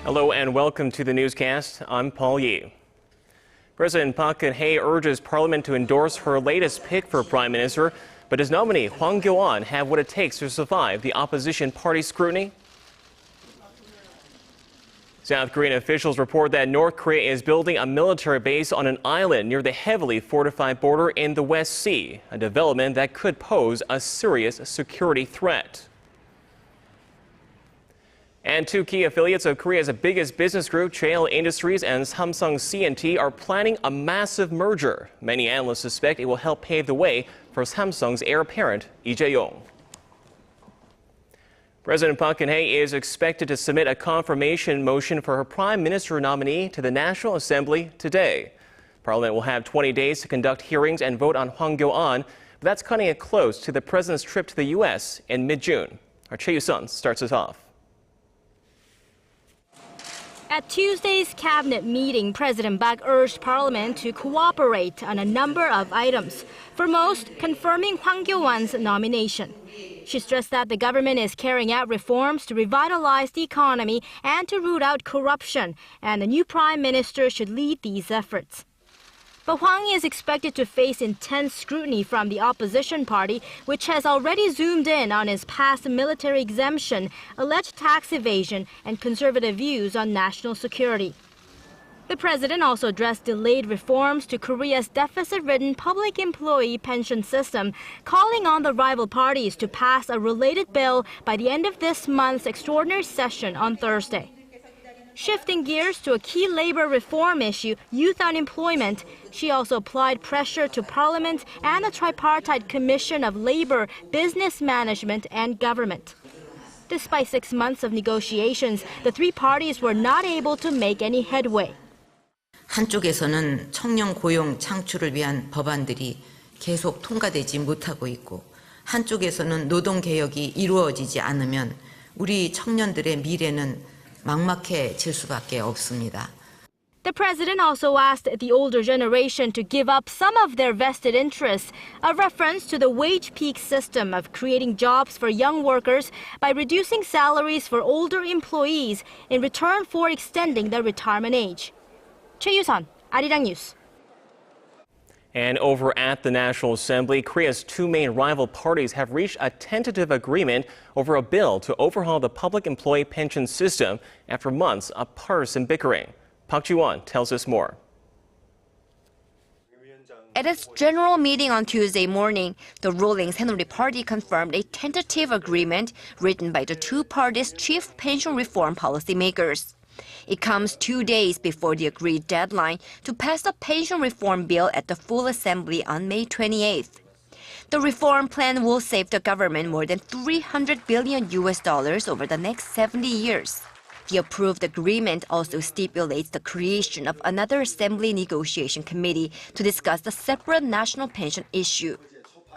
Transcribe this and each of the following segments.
Hello and welcome to the newscast. I'm Paul Yee. President Park Geun-hye urges Parliament to endorse her latest pick for Prime Minister, but does nominee Hwang Kyo-ahn have what it takes to survive the opposition party scrutiny? South Korean officials report that North Korea is building a military base on an island near the heavily fortified border in the West Sea, a development that could pose a serious security threat. And two key affiliates of Korea's biggest business group, JL Industries and Samsung C&T, are planning a massive merger. Many analysts suspect it will help pave the way for Samsung's heir apparent, Lee Jae-yong. President Park Geun-hye is expected to submit a confirmation motion for her prime minister nominee to the National Assembly today. Parliament will have 20 days to conduct hearings and vote on Hwang Kyo-ahn, but that's cutting it close to the president's trip to the U.S. in mid-June. Our Choi You-sun starts us off. At Tuesday's cabinet meeting, President Park urged Parliament to cooperate on a number of items, for most confirming Hwang Kyo-ahn's nomination. She stressed that the government is carrying out reforms to revitalize the economy and to root out corruption, and the new prime minister should lead these efforts. But Hwang is expected to face intense scrutiny from the opposition party, which has already zoomed in on his past military exemption, alleged tax evasion, and conservative views on national security. The president also addressed delayed reforms to Korea's deficit-ridden public employee pension system, calling on the rival parties to pass a related bill by the end of this month's extraordinary session on Thursday. Shifting gears to a key labor reform issue, youth unemployment, she also applied pressure to Parliament and the Tripartite Commission of Labor, Business Management, and Government. Despite 6 months of negotiations, the three parties were not able to make any headway. 한쪽에서는 청년 고용 창출을 위한 법안들이 계속 통과되지 못하고 있고 한쪽에서는 노동 개혁이 이루어지지 않으면 우리 청년들의 미래는 막막해질 수밖에 없습니다. The president also asked the older generation to give up some of their vested interests, a reference to the wage peak system of creating jobs for young workers by reducing salaries for older employees in return for extending the retirement age. Choi You-sun, Arirang News. And over at the National Assembly, Korea's two main rival parties have reached a tentative agreement over a bill to overhaul the public employee pension system after months of partisan bickering. Park Geun-hye tells us more. At its general meeting on Tuesday morning, the ruling Saenuri Party confirmed a tentative agreement written by the two parties' chief pension reform policymakers. It comes 2 days before the agreed deadline to pass the pension reform bill at the full assembly on May 28th. The reform plan will save the government more than $300 billion over the next 70 years. The approved agreement also stipulates the creation of another assembly negotiation committee to discuss the separate national pension issue.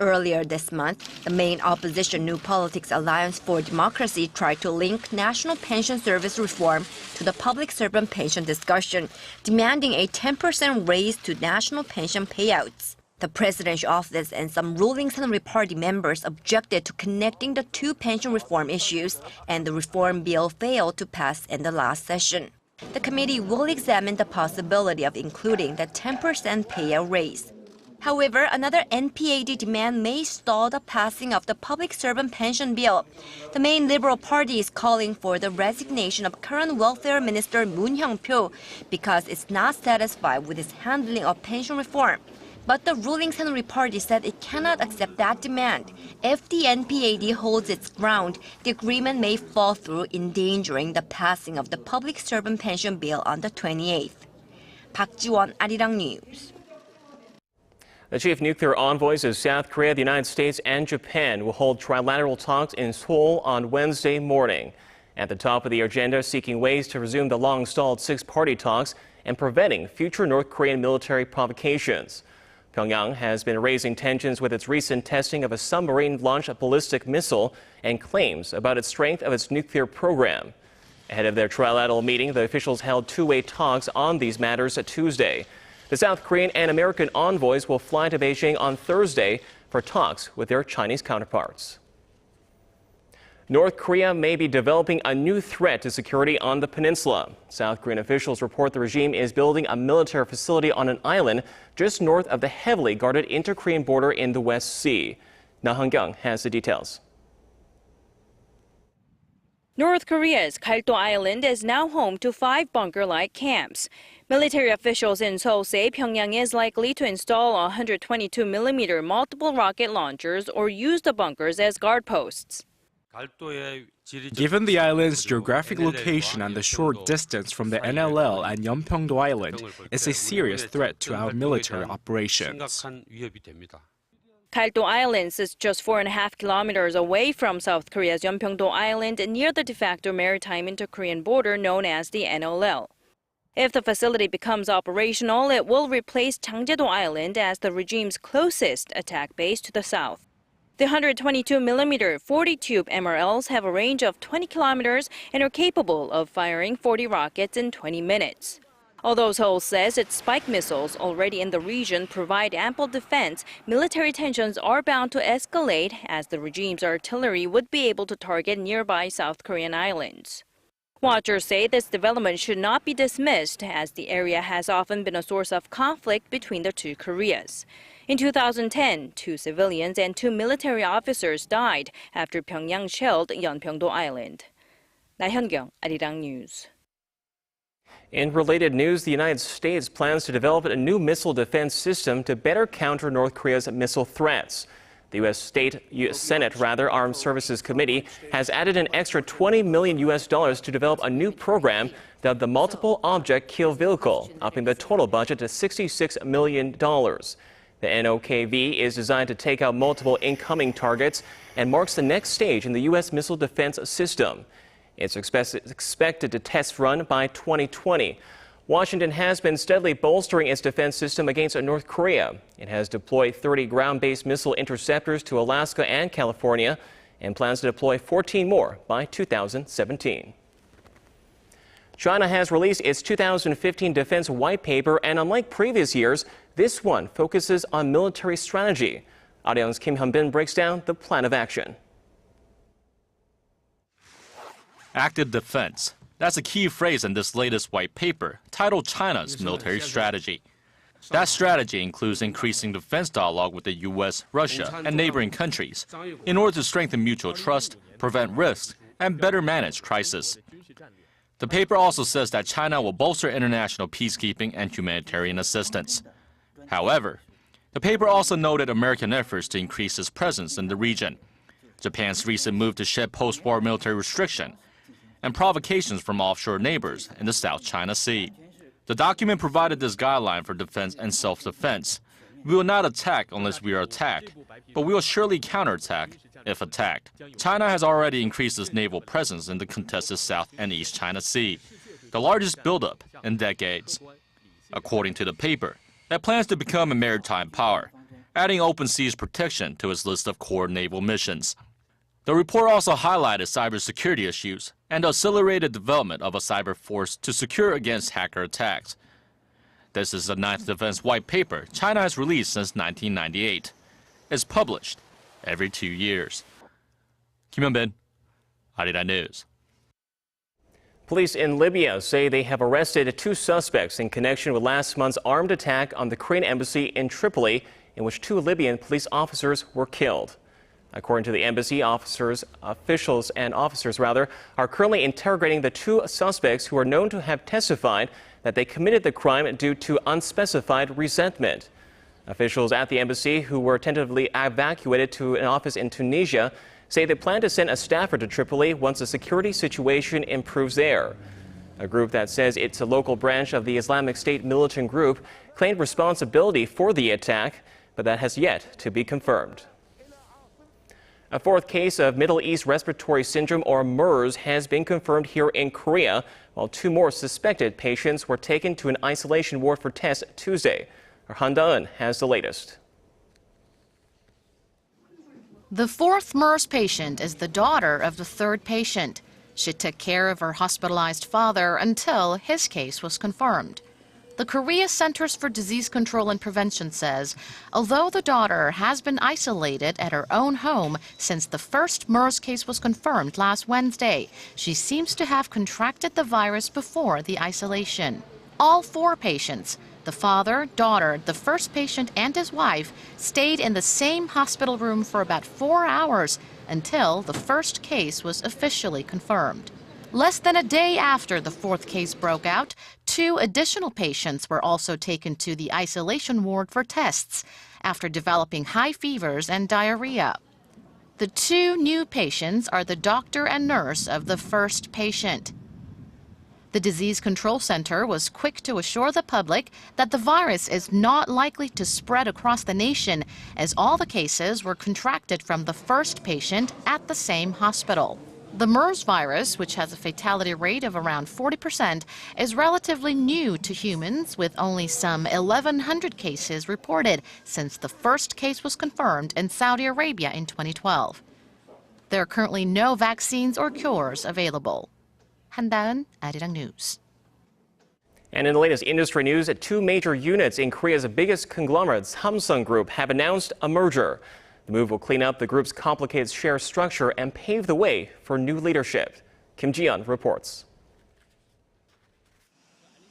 Earlier this month, the main opposition New Politics Alliance for Democracy tried to link national pension service reform to the public servant pension discussion, demanding a 10% raise to national pension payouts. The presidential office and some ruling Saenuri Party members objected to connecting the two pension reform issues, and the reform bill failed to pass in the last session. The committee will examine the possibility of including the 10% payout raise. However, another NPAD demand may stall the passing of the public servant pension bill. The main Liberal Party is calling for the resignation of current Welfare Minister Moon Hyung-pyo because it's not satisfied with his handling of pension reform. But the ruling Saenuri Party said it cannot accept that demand. If the NPAD holds its ground, the agreement may fall through, endangering the passing of the public servant pension bill on the 28th. Park Ji-won, Arirang News. The chief nuclear envoys of South Korea, the United States, and Japan will hold trilateral talks in Seoul on Wednesday morning. At the top of the agenda, seeking ways to resume the long-stalled six-party talks and preventing future North Korean military provocations. Pyongyang has been raising tensions with its recent testing of a submarine-launched ballistic missile and claims about its strength of its nuclear program. Ahead of their trilateral meeting, the officials held two-way talks on these matters Tuesday. The South Korean and American envoys will fly to Beijing on Thursday for talks with their Chinese counterparts. North Korea may be developing a new threat to security on the peninsula. South Korean officials report the regime is building a military facility on an island just north of the heavily guarded inter-Korean border in the West Sea. Na Hong-kyung has the details. North Korea's Galdo Island is now home to 5 bunker-like camps. Military officials in Seoul say Pyongyang is likely to install 122mm multiple rocket launchers or use the bunkers as guard posts. Given the island's geographic location and the short distance from the NLL and Yeonpyeong-do Island, it's a serious threat to our military operations. Galdo Island is just 4.5 kilometers away from South Korea's Yeonpyeong-do Island near the de facto maritime inter-Korean border known as the NLL. If the facility becomes operational, it will replace Changjae-do Island as the regime's closest attack base to the south. The 122mm 40-tube MRLs have a range of 20 kilometers and are capable of firing 40 rockets in 20 minutes. Although Seoul says its spike missiles already in the region provide ample defense, military tensions are bound to escalate as the regime's artillery would be able to target nearby South Korean islands. Watchers say this development should not be dismissed, as the area has often been a source of conflict between the two Koreas. In 2010, 2 civilians and 2 military officers died after Pyongyang shelled Yeonpyeong-do Island. Na Hyun-kyung, Arirang News. In related news, the United States plans to develop a new missile defense system to better counter North Korea's missile threats. The U.S. Senate Armed Services Committee has added an extra $20 million to develop a new program dubbed the Multiple Object Kill Vehicle, upping the total budget to $66 million. The NOKV is designed to take out multiple incoming targets and marks the next stage in the U.S. missile defense system. It's expected to test run by 2020. Washington has been steadily bolstering its defense system against North Korea. It has deployed 30 ground-based missile interceptors to Alaska and California and plans to deploy 14 more by 2017. China has released its 2015 defense white paper, and unlike previous years, this one focuses on military strategy. Arirang's Kim Hyun-bin breaks down the plan of action. Active defense. That's a key phrase in this latest white paper, titled China's Military Strategy. That strategy includes increasing defense dialogue with the U.S., Russia, and neighboring countries in order to strengthen mutual trust, prevent risks, and better manage crisis. The paper also says that China will bolster international peacekeeping and humanitarian assistance. However, the paper also noted American efforts to increase its presence in the region, Japan's recent move to shed post-war military restriction, and provocations from offshore neighbors in the South China Sea. The document provided this guideline for defense and self-defense. We will not attack unless we are attacked, but we will surely counterattack if attacked. China has already increased its naval presence in the contested South and East China Sea, the largest buildup in decades. According to the paper, that plans to become a maritime power, adding open seas protection to its list of core naval missions. The report also highlighted cybersecurity issues and the accelerated development of a cyber force to secure against hacker attacks. This is the 9th defense white paper China has released since 1998. It's published every 2 years. Kim Hyun-bin, Arirang News. Police in Libya say they have arrested 2 suspects in connection with last month's armed attack on the Korean embassy in Tripoli, in which 2 Libyan police officers were killed. According to the embassy, officials are currently interrogating the 2 suspects who are known to have testified that they committed the crime due to unspecified resentment. Officials at the embassy, who were tentatively evacuated to an office in Tunisia, say they plan to send a staffer to Tripoli once the security situation improves there. A group that says it's a local branch of the Islamic State militant group claimed responsibility for the attack, but that has yet to be confirmed. A 4th case of Middle East Respiratory Syndrome, or MERS, has been confirmed here in Korea, while 2 more suspected patients were taken to an isolation ward for tests Tuesday. Han Da-eun has the latest. The 4th MERS patient is the daughter of the 3rd patient. She took care of her hospitalized father until his case was confirmed. The Korea Centers for Disease Control and Prevention says, although the daughter has been isolated at her own home since the first MERS case was confirmed last Wednesday, she seems to have contracted the virus before the isolation. All 4 patients, the father, daughter, the first patient, and his wife, stayed in the same hospital room for about 4 hours until the first case was officially confirmed. Less than a day after the 4th case broke out, 2 additional patients were also taken to the isolation ward for tests after developing high fevers and diarrhea. The 2 new patients are the doctor and nurse of the first patient. The Disease Control Center was quick to assure the public that the virus is not likely to spread across the nation, as all the cases were contracted from the first patient at the same hospital. The MERS virus, which has a fatality rate of around 40%, is relatively new to humans, with only some 1,100 cases reported since the first case was confirmed in Saudi Arabia in 2012. There are currently no vaccines or cures available. 한다은, Arirang News. And in the latest industry news, 2 major units in Korea's biggest conglomerate, Samsung Group, have announced a merger. The move will clean up the group's complicated share structure and pave the way for new leadership. Kim Ji-yeon reports.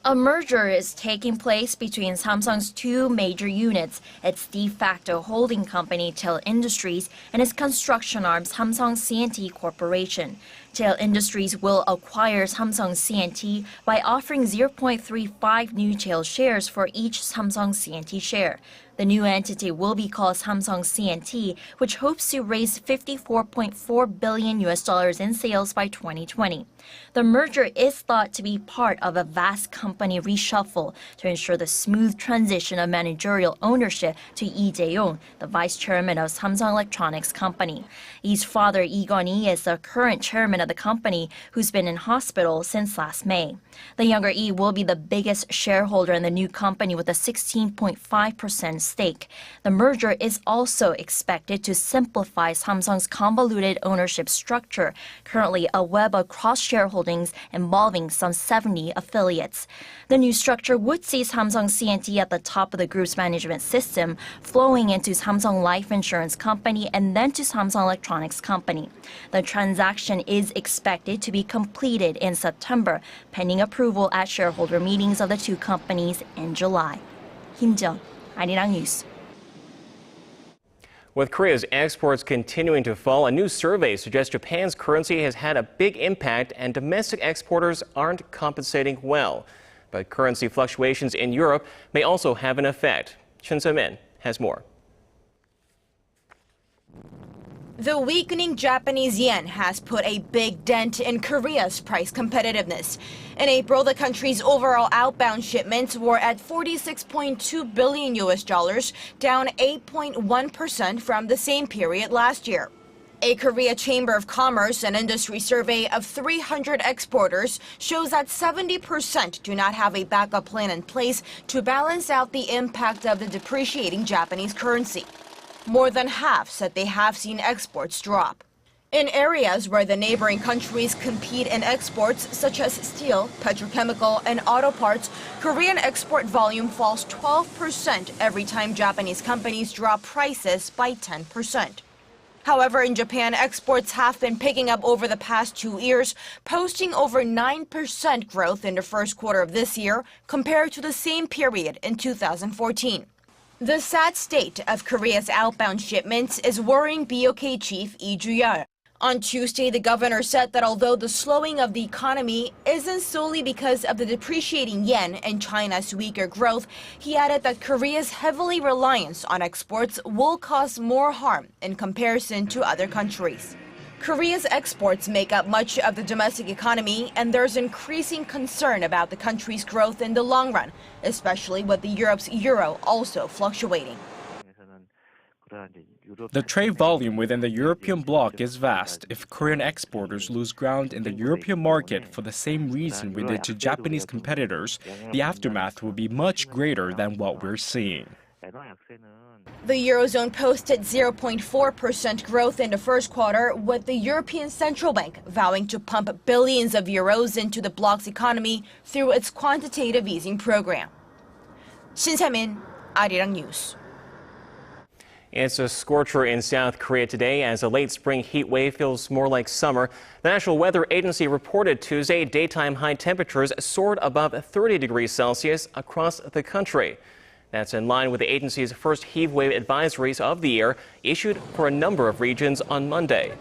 A merger is taking place between Samsung's 2 major units, its de facto holding company Tail Industries and its construction arm Samsung C&T Corporation. Tail Industries will acquire Samsung C&T by offering 0.35 new Tail shares for each Samsung C&T share. The new entity will be called Samsung C&T, which hopes to raise $54.4 billion in sales by 2020. The merger is thought to be part of a vast company reshuffle to ensure the smooth transition of managerial ownership to Lee Jae-yong, the vice chairman of Samsung Electronics Company. Lee's father, Lee Geon-hye, is the current chairman of the company, who's been in hospital since last May. The younger Lee will be the biggest shareholder in the new company with a 16.5% stake. The merger is also expected to simplify Samsung's convoluted ownership structure, currently a web of cross-shareholdings involving some 70 affiliates. The new structure would see Samsung C&T at the top of the group's management system, flowing into Samsung Life Insurance Company and then to Samsung Electronics Company. The transaction is expected to be completed in September, pending approval at shareholder meetings of the 2 companies in July. Kim Ji-yeon, Arirang News. With Korea's exports continuing to fall, a new survey suggests Japan's currency has had a big impact and domestic exporters aren't compensating well. But currency fluctuations in Europe may also have an effect. Chun Se-min has more. The weakening Japanese yen has put a big dent in Korea's price competitiveness. In April, the country's overall outbound shipments were at $46.2 billion, down 8.1% from the same period last year. A Korea Chamber of Commerce and Industry survey of 300 exporters shows that 70% do not have a backup plan in place to balance out the impact of the depreciating Japanese currency. More than half said they have seen exports drop. In areas where the neighboring countries compete in exports, such as steel, petrochemical, and auto parts, Korean export volume falls 12% every time Japanese companies drop prices by 10%. However, in Japan, exports have been picking up over the past 2 years, posting over 9% growth in the first quarter of this year compared to the same period in 2014. The sad state of Korea's outbound shipments is worrying BOK chief Lee Ju-yeol. On Tuesday, the governor said that although the slowing of the economy isn't solely because of the depreciating yen and China's weaker growth, he added that Korea's heavily reliance on exports will cause more harm in comparison to other countries. Korea's exports make up much of the domestic economy, and there's increasing concern about the country's growth in the long run, especially with Europe's euro also fluctuating. The trade volume within the European bloc is vast. If Korean exporters lose ground in the European market for the same reason we did to Japanese competitors, the aftermath will be much greater than what we're seeing. The Eurozone posted 0.4% growth in the first quarter, with the European Central Bank vowing to pump billions of euros into the bloc's economy through its quantitative easing program. 신세민, Arirang News. It's a scorcher in South Korea today as a late spring heat wave feels more like summer. The National Weather Agency reported Tuesday daytime high temperatures soared above 30 degrees Celsius across the country. That's in line with the agency's first heat wave advisories of the year issued for a number of regions on Monday.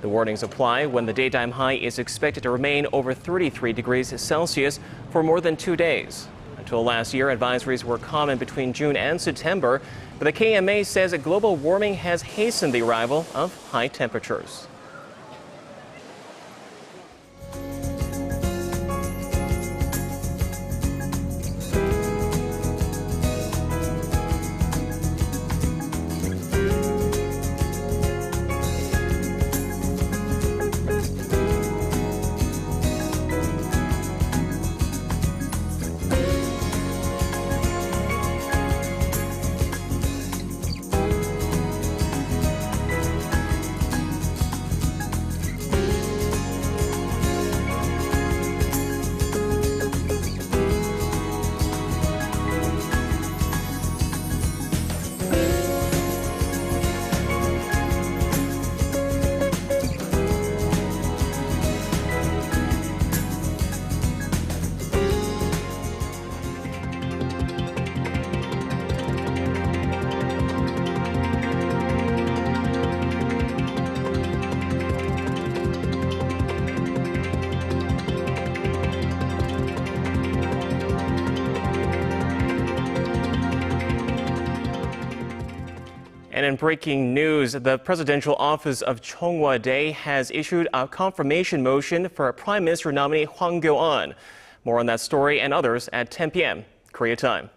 The warnings apply when the daytime high is expected to remain over 33 degrees Celsius for more than 2 days. Until last year, advisories were common between June and September, but the KMA says that global warming has hastened the arrival of high temperatures. And in breaking news, the presidential office of Chung Woo-dae has issued a confirmation motion for Prime Minister nominee Hwang Kyo-ahn. More on that story and others at 10 p.m. Korea time.